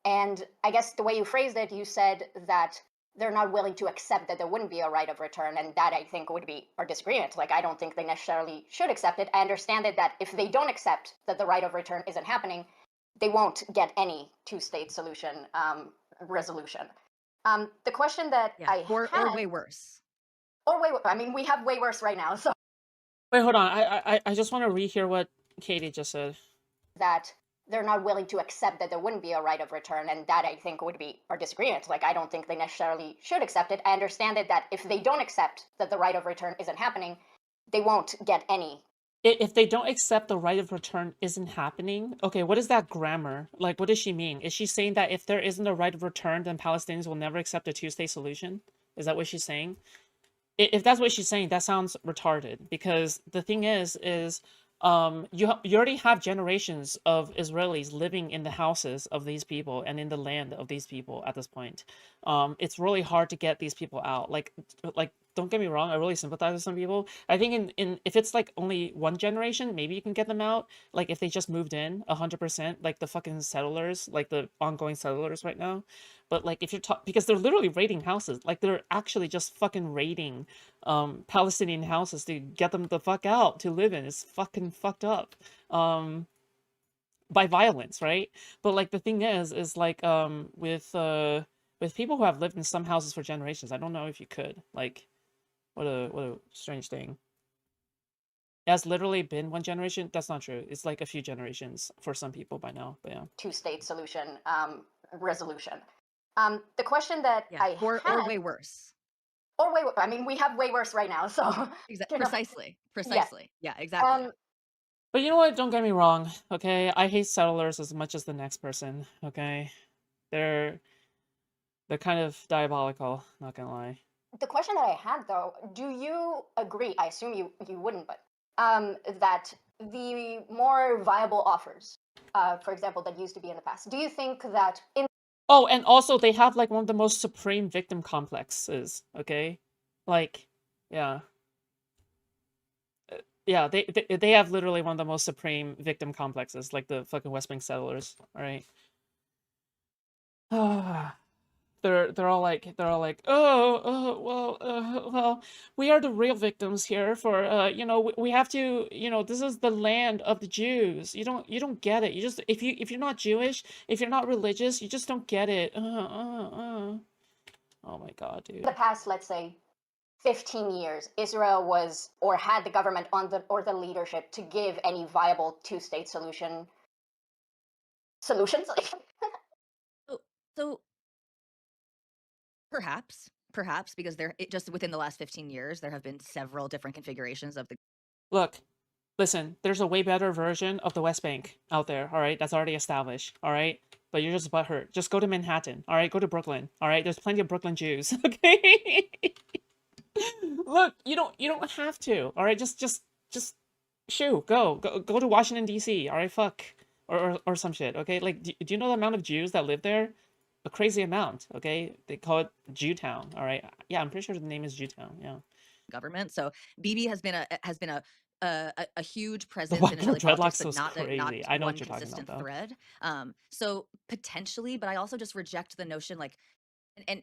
And I guess the way you phrased it, you said that they're not willing to accept that there wouldn't be a right of return. And that I think would be our disagreement. Like, I don't think they necessarily should accept it. I understand it that if they don't accept that the right of return isn't happening, they won't get any two-state solution resolution. The question that Yeah, I or had, way worse. or way, I mean, we have way worse right now. So Wait, hold on. I just want to rehear what Katie just said. that they're not willing to accept that there wouldn't be a right of return. And that I think would be our disagreement. Like, I don't think they necessarily should accept it. I understand it that if they don't accept that the right of return isn't happening, they won't get any. If they don't accept the right of return isn't happening, okay, what is that grammar? Like, what does she mean? Is she saying that if there isn't a right of return, then Palestinians will never accept a two-state solution? Is that what she's saying? If that's what she's saying, that sounds retarded. Because the thing is you already have generations of Israelis living in the houses of these people and in the land of these people at this point. It's really hard to get these people out. Like don't get me wrong, I really sympathize with some people. I think in if it's like only one generation, maybe you can get them out. Like if they just moved in 100%, like the fucking settlers, like the ongoing settlers right now. But like if you're because they're literally raiding houses, like they're actually just fucking raiding Palestinian houses to get them the fuck out to live in. It's fucking fucked up. By violence, right? But like the thing is like with people who have lived in some houses for generations, I don't know if you could. Like what a strange thing. It has literally been one generation. That's not true. It's like a few generations for some people by now. But yeah. Two-state solution resolution. The question that Yeah, I or had, way worse. or way, I mean, we have way worse right now. So Exactly. you know, Precisely. Yeah, exactly. But you know what? Don't get me wrong, okay? I hate settlers as much as the next person, okay? They're kind of diabolical, not gonna lie. the question that I had though, do you agree? I assume you wouldn't, but that the more viable offers, for example, that used to be in the past, do you think that in Oh, and also they have like one of the most supreme victim complexes, okay? Like, yeah. Yeah, they have literally one of the most supreme victim complexes, like the fucking West Bank settlers, alright? They're all like well we are the real victims here for you know we have to, you know, this is the land of the Jews. You don't get it. You just if you're not Jewish, if you're not religious, you just don't get it. Oh my god, dude. the past, let's say, 15 years, Israel was or had the government on the or the leadership to give any viable two-state solutions? So perhaps, because just within the last 15 years, there have been several different configurations of the. Look, listen, there's a way better version of the West Bank out there, all right? That's already established, all right? But you're just butthurt. Just go to Manhattan, all right? Go to Brooklyn, all right? There's plenty of Brooklyn Jews, okay? Look, you don't have to, all right? Just shoo, go to Washington D.C., all right? Fuck, or some shit, okay? Like, do you know the amount of Jews that live there? A crazy amount, okay? They call it Jewtown, all right? Yeah, I'm pretty sure the name is Jewtown, yeah. Government. So Bibi has been a huge presence one in for Israeli politics, dreadlocks but was not crazy. I know one what you're talking consistent about, though. thread. So potentially, but I also just reject the notion like, and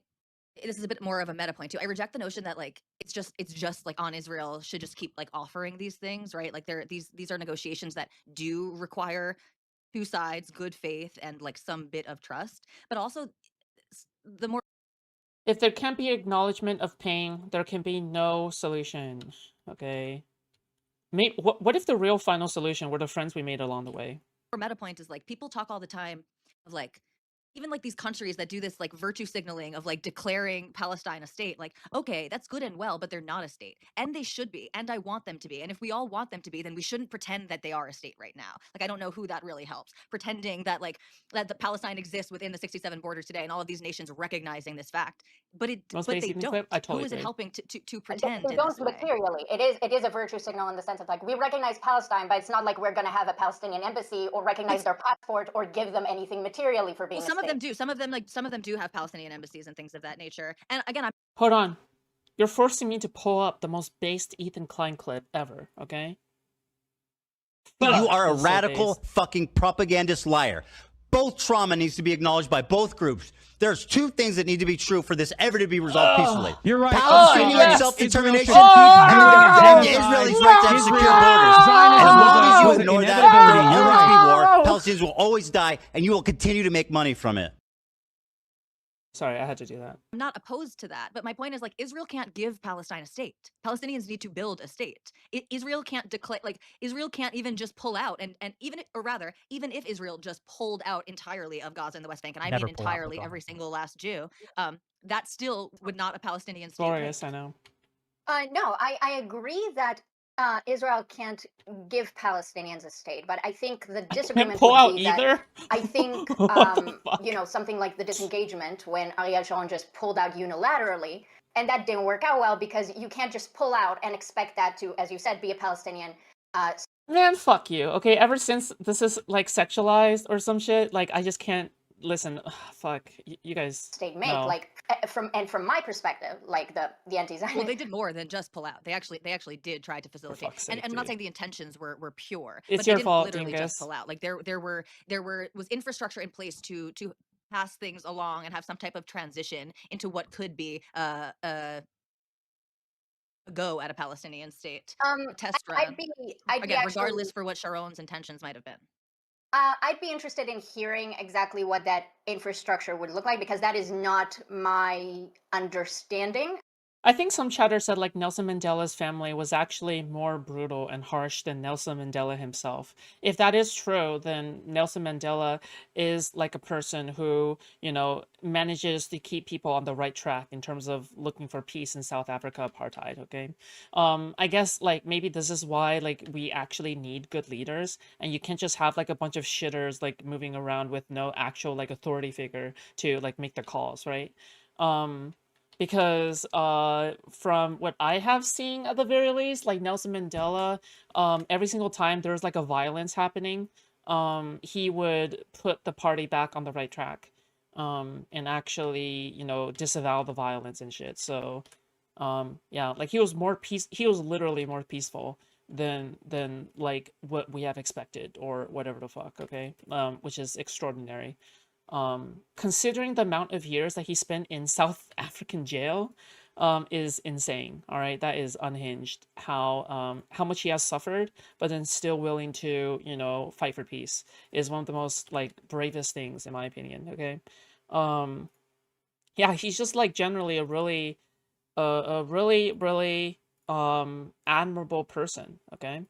this is a bit more of a meta point too. I reject the notion that like it's just like on Israel should just keep like offering these things, right? Like these are negotiations that do require two sides, good faith, and like some bit of trust, but also the more. If there can't be acknowledgement of pain, there can be no solution. Okay. What if the real final solution were the friends we made along the way? Meta point is like people talk all the time of like even like these countries that do this like virtue signaling of like declaring Palestine a state, like, okay, that's good and well, but they're not a state. And they should be. And I want them to be. And if we all want them to be, then we shouldn't pretend that they are a state right now. Like, I don't know who that really helps. Pretending that like that the Palestine exists within the 67 borders today and all of these nations recognizing this fact. But they don't. Clip? I totally Who is it agree. helping to pretend They in don't this way? materially. It is a virtue signal in the sense of like we recognize Palestine, but it's not like we're going to have a Palestinian embassy or recognize their passport or give them anything materially for being Well, a some state. of them do. Some of them do have Palestinian embassies and things of that nature. And again, Hold on. You're forcing me to pull up the most based Ethan Klein clip ever, okay? You are a It's so radical based. fucking propagandist liar. Both both trauma needs to be acknowledged by both groups. There's two things that need to be true for this ever to be resolved peacefully. You're right. Palestinian yes. self-determination Oh, and the Israelis' right to have secure borders. Zionism As long as you was an ignore that, inevitability. there will You're always be right. war. Palestinians will always die, and you will continue to make money from it. Sorry, I had to do that. I'm not opposed to that, but my point is like Israel can't give Palestine a state. Palestinians need to build a state. Israel can't declare, like Israel can't even just pull out, and even or rather, even if Israel just pulled out entirely of Gaza and the West Bank, and I Never mean pull out entirely, of every Gaza. single last Jew, that still would not a Palestinian state. Glorious, I know. No, I agree that Israel can't give Palestinians a state, but I think the Can't disagreement pull would out be either? that I think What the fuck? you know, something like the disengagement when Ariel Sharon just pulled out unilaterally, and that didn't work out well because you can't just pull out and expect that to, as you said, be a Palestinian Man, fuck you. Okay, ever since this is like sexualized or some shit, like I just can't listen. Ugh, fuck you guys. state make. No. Like from my perspective, like the anti-Zionist. Well, they did more than just pull out. They actually did try to facilitate. fuck's sake, And I'm not dude. saying the intentions were pure, It's but they your didn't fault, literally dingus. just pull out. Like there was infrastructure in place to pass things along and have some type of transition into what could be a go at a Palestinian state. A test run. I'd be Again, actually, regardless for what Sharon's intentions might have been. I'd be interested in hearing exactly what that infrastructure would look like because that is not my understanding. I think some chatter said like Nelson Mandela's family was actually more brutal and harsh than Nelson Mandela himself. If that is true, then Nelson Mandela is like a person who, you know, manages to keep people on the right track in terms of looking for peace in South Africa apartheid, okay? I guess like maybe this is why like we actually need good leaders and you can't just have like a bunch of shitters like moving around with no actual like authority figure to like make the calls, right? Because from what I have seen at the very least, like Nelson Mandela, every single time there was like a violence happening, he would put the party back on the right track, and actually, you know, disavow the violence and shit. So, yeah, like he was literally more peaceful than like what we have expected or whatever the fuck, okay? Which is extraordinary. Considering the amount of years that he spent in South African jail, is insane. All right, that is unhinged. How much he has suffered, but then still willing to, you know, fight for peace is one of the most like bravest things in my opinion. Okay, yeah, he's just like generally a really admirable person. Okay,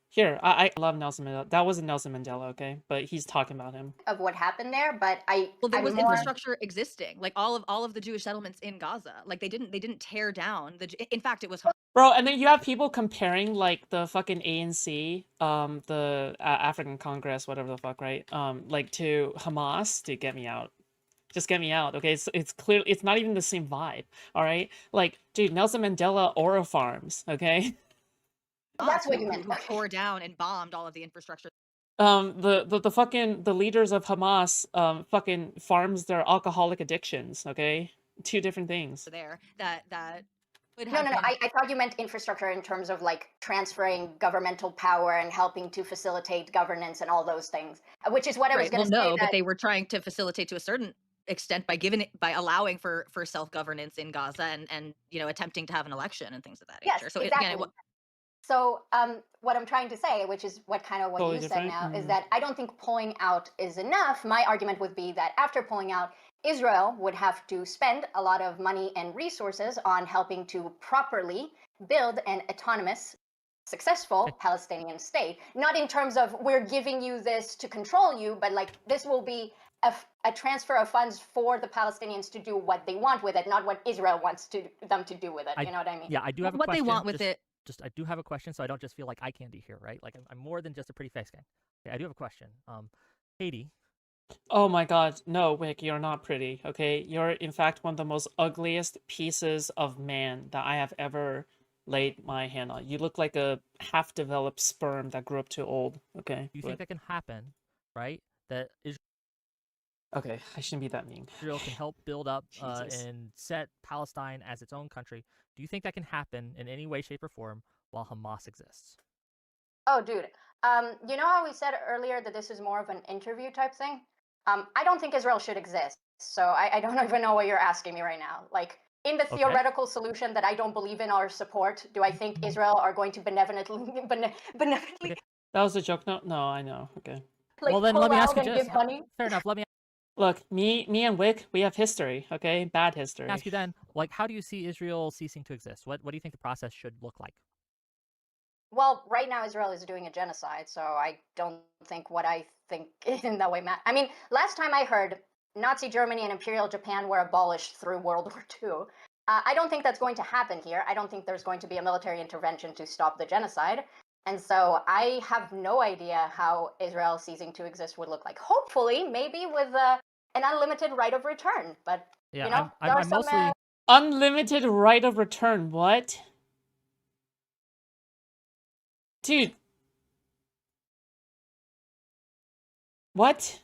here, I love Nelson Mandela. That wasn't Nelson Mandela, okay? But he's talking about him. Of what happened there, but Well, there I'm was more, infrastructure existing, like all of the Jewish settlements in Gaza. Like they didn't tear down in fact, it was Bro, and then you have people comparing like the fucking ANC, the African Congress, whatever the fuck, right? Like to Hamas. To get me out. Just get me out, okay? It's clear it's not even the same vibe, all right? Like, dude, Nelson Mandela Aura Farms, okay? that's what you meant. who tore down and bombed all of the infrastructure The fucking the leaders of Hamas fucking farms their alcoholic addictions, okay? Two different things. there that would No, have no, no. been I thought you meant infrastructure in terms of like transferring governmental power and helping to facilitate governance and all those things, which is what I was right. going Well, to say. no, but That they were trying to facilitate to a certain extent by allowing for self-governance in Gaza and you know attempting to have an election and things of that yes, nature. So exactly. So what I'm trying to say, which is what kind of what Totally you said different. now, is that I don't think pulling out is enough. My argument would be that after pulling out, Israel would have to spend a lot of money and resources on helping to properly build an autonomous, successful Palestinian state. Not in terms of we're giving you this to control you, but like this will be a transfer of funds for the Palestinians to do what they want with it, not what Israel wants them to do with it. You know what I mean? Yeah, I do have a what question. they want with it. I do have a question, so I don't just feel like eye candy here, right? Like I'm more than just a pretty face guy. Okay, I do have a question. Katie. Oh my god, no, Wick, you're not pretty, okay? You're in fact one of the most ugliest pieces of man that I have ever laid my hand on. You look like a half-developed sperm that grew up too old, okay? Do you think that can happen, right? That Okay, I shouldn't be that mean. Israel can help build up Jesus. and set Palestine as its own country. Do you think that can happen in any way, shape, or form while Hamas exists? Oh, dude. You know how we said earlier that this is more of an interview type thing? I don't think Israel should exist. So I don't even know what you're asking me right now. Like, in the Okay. theoretical solution that I don't believe in or support, do I think Israel are going to benevolently That was a joke. No, no, I know. Okay. like Well, then pull let me ask out you and this. give money? Fair enough. Let me Look, me and Wick, we have history. Okay, bad history. ask you then, like, how do you see Israel ceasing to exist? What do you think the process should look like? Well, right now Israel is doing a genocide, so I don't think what I think in that way matters. I mean, last time I heard, Nazi Germany and Imperial Japan were abolished through World War II. I don't think that's going to happen here. I don't think there's going to be a military intervention to stop the genocide. And so I have no idea how Israel ceasing to exist would look like. Hopefully, maybe with an unlimited right of return. But, Yeah, you know, I'm, there are I'm some mostly Unlimited right of return. What? Dude. What?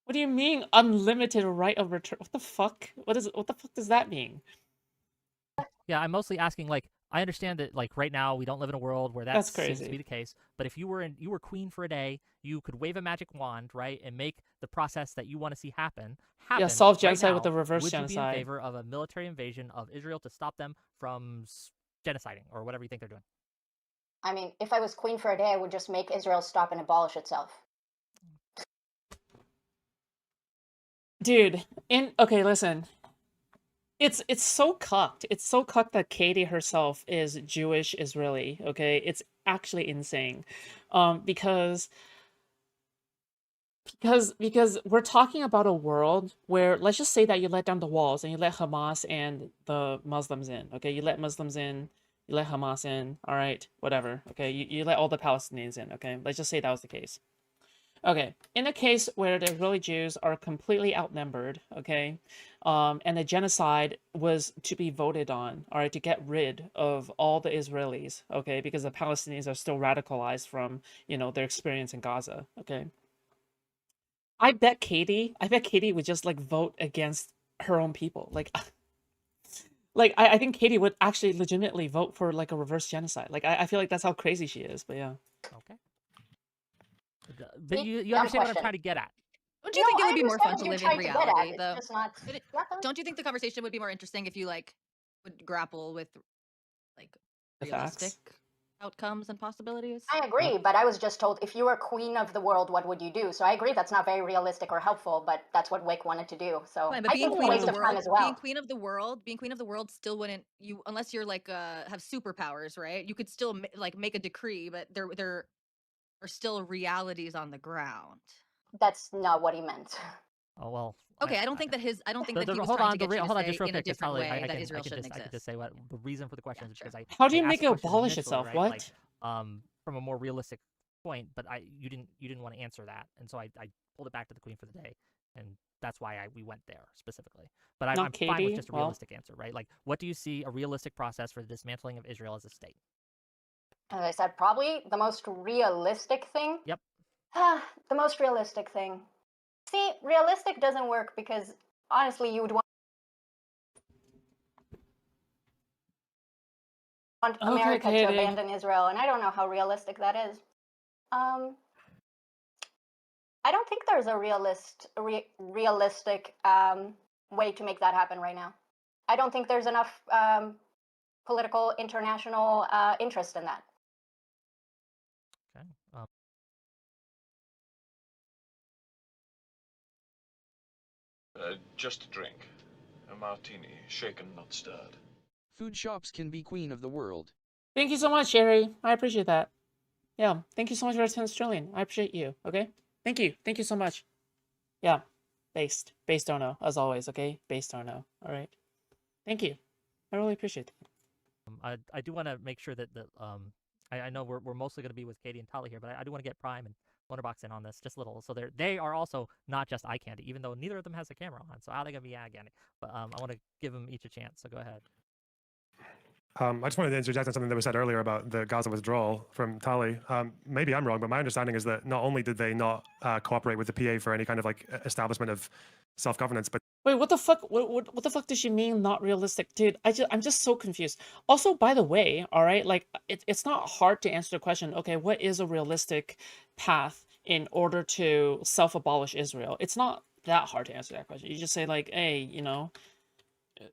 What do you mean unlimited right of return? What the fuck? What the fuck does that mean? Yeah, I'm mostly asking, like, I understand that, like, right now we don't live in a world where that That's seems to be crazy. the case. But if you were queen for a day, you could wave a magic wand, right, and make the process that you want to see happen Yeah, solve right genocide now. with the reverse Would you be in genocide. favor of a military invasion of Israel to stop them from genociding or whatever you think they're doing? I mean, if I was queen for a day, I would just make Israel stop and abolish itself. Dude, okay, listen. It's so cucked. It's so cucked that Katie herself is Jewish Israeli, okay? It's actually insane. Because we're talking about a world where, let's just say that you let down the walls and you let Hamas and the Muslims in, okay? You let Muslims in, you let Hamas in, all right, whatever, okay? You let all the Palestinians in, okay? Let's just say that was the case. Okay, in a case where the Israeli Jews are completely outnumbered, okay, and the genocide was to be voted on, all right, to get rid of all the Israelis, okay, because the Palestinians are still radicalized from, their experience in Gaza, okay. I bet Katie would just like vote against her own people. I think Katie would actually legitimately vote for like a reverse genocide. Like I feel like that's how crazy she is, but yeah. Okay. But See, you dumb understand what I'm question. trying to get at. Don't you No, think it I would be more understand fun what to you're live in trying to get at. reality, It's though? just not. Don't you think the conversation would be more interesting if you like would grapple with like The realistic facts. outcomes and possibilities? I agree, but I was just told if you were queen of the world, what would you do? So I agree that's not very realistic or helpful, but that's what Wick wanted to do. So Fine, but I being think it's a queen of waste the of time world, as well. being queen of the world still wouldn't you unless you're like have superpowers, right? You could still like make a decree, but there are still realities on the ground. That's not what he meant. Oh well. Okay, I don't think that he was Hold trying on, to get you to hold on, say just real in a quick, because different Holly, way I that can Israel shouldn't I can just exist. say what the reason for the question Yeah, is because sure. How do I you asked make the it question abolish initially, itself? right? What? Like, from a more realistic point, but you didn't want to answer that, and so I pulled it back to the queen for the day, and that's why we went there specifically. But Not I'm fine with Katie? just a Well, realistic answer, right? Like, what do you see a realistic process for the dismantling of Israel as a state? As I said, probably the most realistic thing. Yep. The most realistic thing. See, realistic doesn't work because honestly, you would want okay, America to Katie. abandon Israel, and I don't know how realistic that is. Um, I don't think there's a realistic way to make that happen right now. I don't think there's enough political international interest in that. Okay. Just a drink. A martini, shaken, not stirred. Foodshops can be queen of the world. Thank you so much, Sherry. I appreciate that. Yeah, thank you so much for 10 Australian. I appreciate you, okay? Thank you. Thank you so much. Yeah, based don't know, as always, okay? Based don't know, all right? Thank you. I really appreciate that. I do want to make sure that I know we're mostly going to be with Katie and Tali here, but I do want to get Prime and Lonerbox in on this just a little. So they are also not just eye candy, even though neither of them has a camera on. So how are they going to be eye candy? But I want to give them each a chance. So go ahead. I just wanted to interject on something that was said earlier about the Gaza withdrawal from Tali. Maybe I'm wrong, but my understanding is that not only did they not cooperate with the PA for any kind of like establishment of self-governance, but Wait, what the fuck? What the fuck does she mean not realistic, dude? I'm just so confused. Also, by the way, all right, like it's not hard to answer the question. Okay, what is a realistic path in order to self-abolish Israel? It's not that hard to answer that question. You just say like, hey, you know,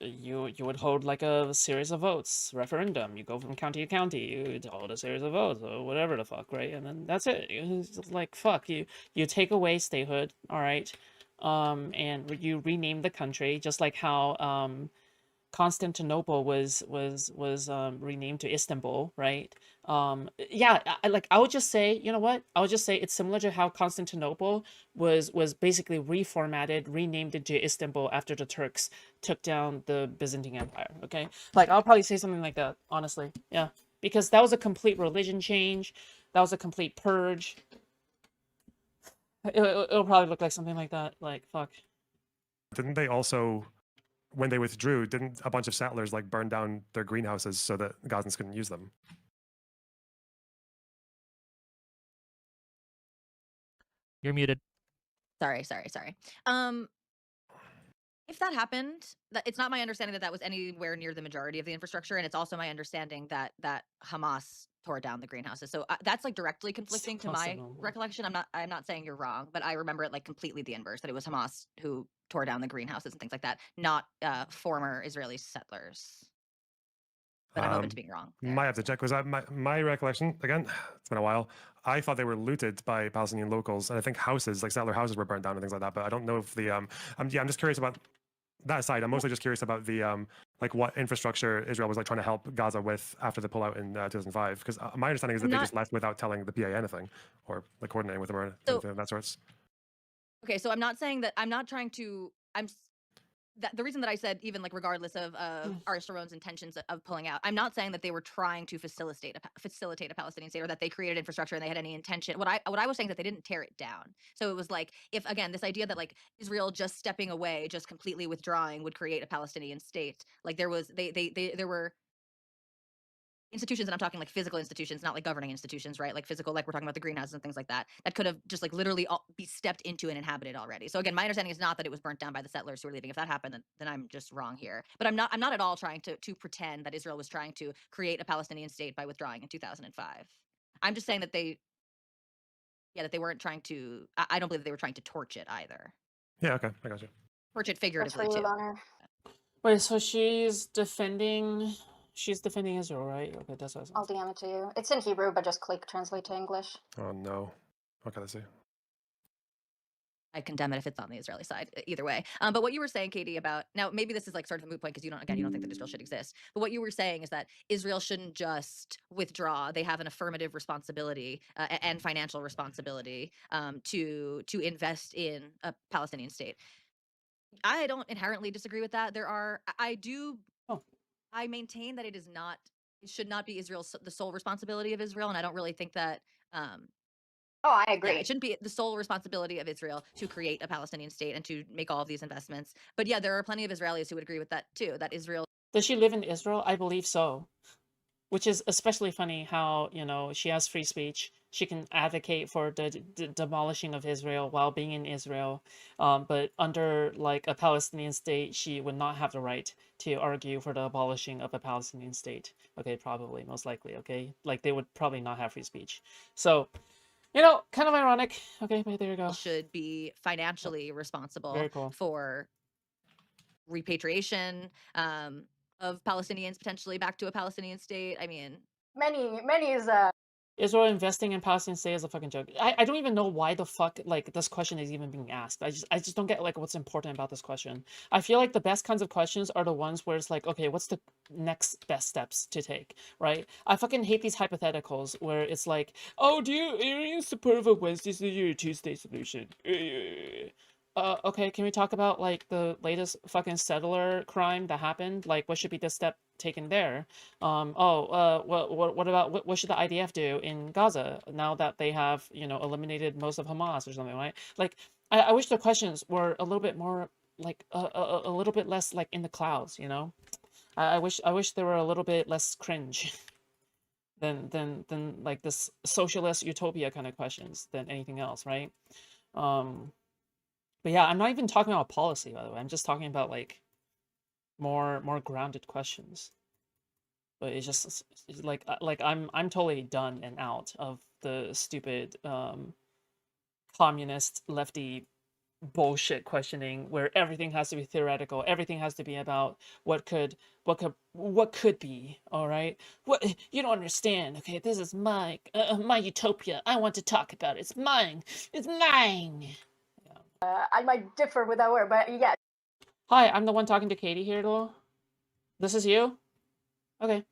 you would hold like a series of votes, referendum. You go from county to county. You hold a series of votes or whatever the fuck, right? And then that's it. It's just like fuck you take away statehood, all right, and you rename the country just like how Constantinople was renamed to Istanbul, right? Yeah, I would just say, you know what? I would just say it's similar to how Constantinople was basically reformatted, renamed into Istanbul after the Turks took down the Byzantine Empire. Okay, like I'll probably say something like that, honestly. Yeah, because that was a complete religion change. That was a complete purge. It'll probably look like something like that. Like fuck. didn't they also, when they withdrew, didn't a bunch of settlers like burn down their greenhouses so that Gazans couldn't use them? You're muted. Sorry. If that happened, it's not my understanding that that was anywhere near the majority of the infrastructure, and it's also my understanding that Hamas tore down the greenhouses. So that's like directly conflicting to my recollection. I'm not saying you're wrong, but I remember it like completely the inverse, that it was Hamas who tore down the greenhouses and things like that, not former Israeli settlers. But I'm open to being wrong. Might have to check. Was my recollection again? It's been a while. I thought they were looted by Palestinian locals, and I think houses, like settler houses, were burned down and things like that. But I don't know if the I'm just curious about that aside. I'm mostly just curious about the like what infrastructure Israel was like trying to help Gaza with after the pullout in 2005. Because my understanding is that they just left without telling the PA anything or like coordinating with them or anything of that sorts. Okay, so I'm not saying that I'm not trying to. The reason that I said, even like regardless of Ariel Sharon's intentions of pulling out, I'm not saying that they were trying to facilitate a Palestinian state, or that they created infrastructure and they had any intention. What I was saying is that they didn't tear it down. So it was like, if again, this idea that like Israel just stepping away, just completely withdrawing would create a Palestinian state. Like there were institutions, and I'm talking like physical institutions, not like governing institutions, right? Like physical, like we're talking about the greenhouses and things like that, that could have just like literally be stepped into and inhabited already. So again, my understanding is not that it was burnt down by the settlers who were leaving. If that happened, then I'm just wrong here. But I'm not at all trying to pretend that Israel was trying to create a Palestinian state by withdrawing in 2005. I'm just saying that they weren't trying to. I don't believe that they were trying to torch it either. Yeah, okay, I got you. Torch it figuratively too. Wait, so she's defending Israel, right? Okay, that's what I'll DM it to you. It's in Hebrew, but just click translate to English. Oh no. Okay, let's see. I condemn it if it's on the Israeli side, either way. But what you were saying, Katie, about now, maybe this is like sort of the moot point because you don't think that Israel should exist. But what you were saying is that Israel shouldn't just withdraw; they have an affirmative responsibility and financial responsibility to invest in a Palestinian state. I don't inherently disagree with that. I maintain that it should not be the sole responsibility of Israel, and I don't really think that. I agree. Yeah, it shouldn't be the sole responsibility of Israel to create a Palestinian state and to make all of these investments. But yeah, there are plenty of Israelis who would agree with that too, that Israel. Does she live in Israel? I believe so. Which is especially funny how, you know, she has free speech. She can advocate for the demolishing of Israel while being in Israel. But under like a Palestinian state, she would not have the right to argue for the abolishing of a Palestinian state. Okay, probably, most likely, okay? Like they would probably not have free speech. So, you know, kind of ironic. Okay, but there you go. Should be financially responsible for repatriation of Palestinians potentially back to a Palestinian state. I mean, many is Israel investing in Palestinian state is a fucking joke. I don't even know why the fuck like this question is even being asked. I just don't get like what's important about this question. I feel like the best kinds of questions are the ones where it's like, okay, what's the next best steps to take, right? I fucking hate these hypotheticals where it's like, oh, are you in support of a Wednesday solution or a Tuesday solution? Okay, can we talk about like the latest fucking settler crime that happened? Like, what should be the step taken there? What about what should the IDF do in Gaza now that they have, you know, eliminated most of Hamas or something, right? Like, I wish the questions were a little bit more like a little bit less like in the clouds, you know. I wish they were a little bit less cringe than like this socialist utopia kind of questions than anything else, right? But yeah, I'm not even talking about policy, by the way. I'm just talking about like more grounded questions. But it's just it's like I'm totally done and out of the stupid communist lefty bullshit questioning where everything has to be theoretical, everything has to be about what could be. All right, what you don't understand. Okay, this is my my utopia. I want to talk about it. It's mine. It's mine. I might differ with that word, but yeah. Hi, I'm the one talking to Katie here, though. This is you? Okay,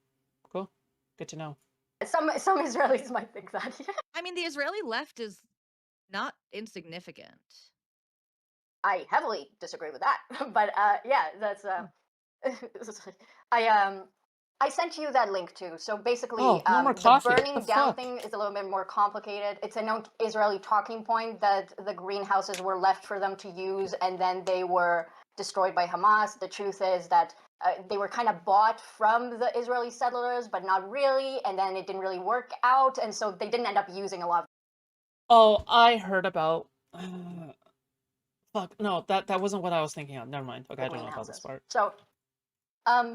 cool. Good to know. Some Israelis might think that. I mean, the Israeli left is not insignificant. I heavily disagree with that, but yeah, that's I sent you that link too. So basically, Oh, no more the coffee. What burning the down fuck? thing is a little bit more complicated. It's a known Israeli talking point that the greenhouses were left for them to use, and then they were destroyed by Hamas. The truth is that they were kind of bought from the Israeli settlers, but not really, and then it didn't really work out, and so they didn't end up using a lot of. Oh, I heard about. Fuck, no, that wasn't what I was thinking of. Never mind. Okay, the I don't know about this greenhouses. part. So,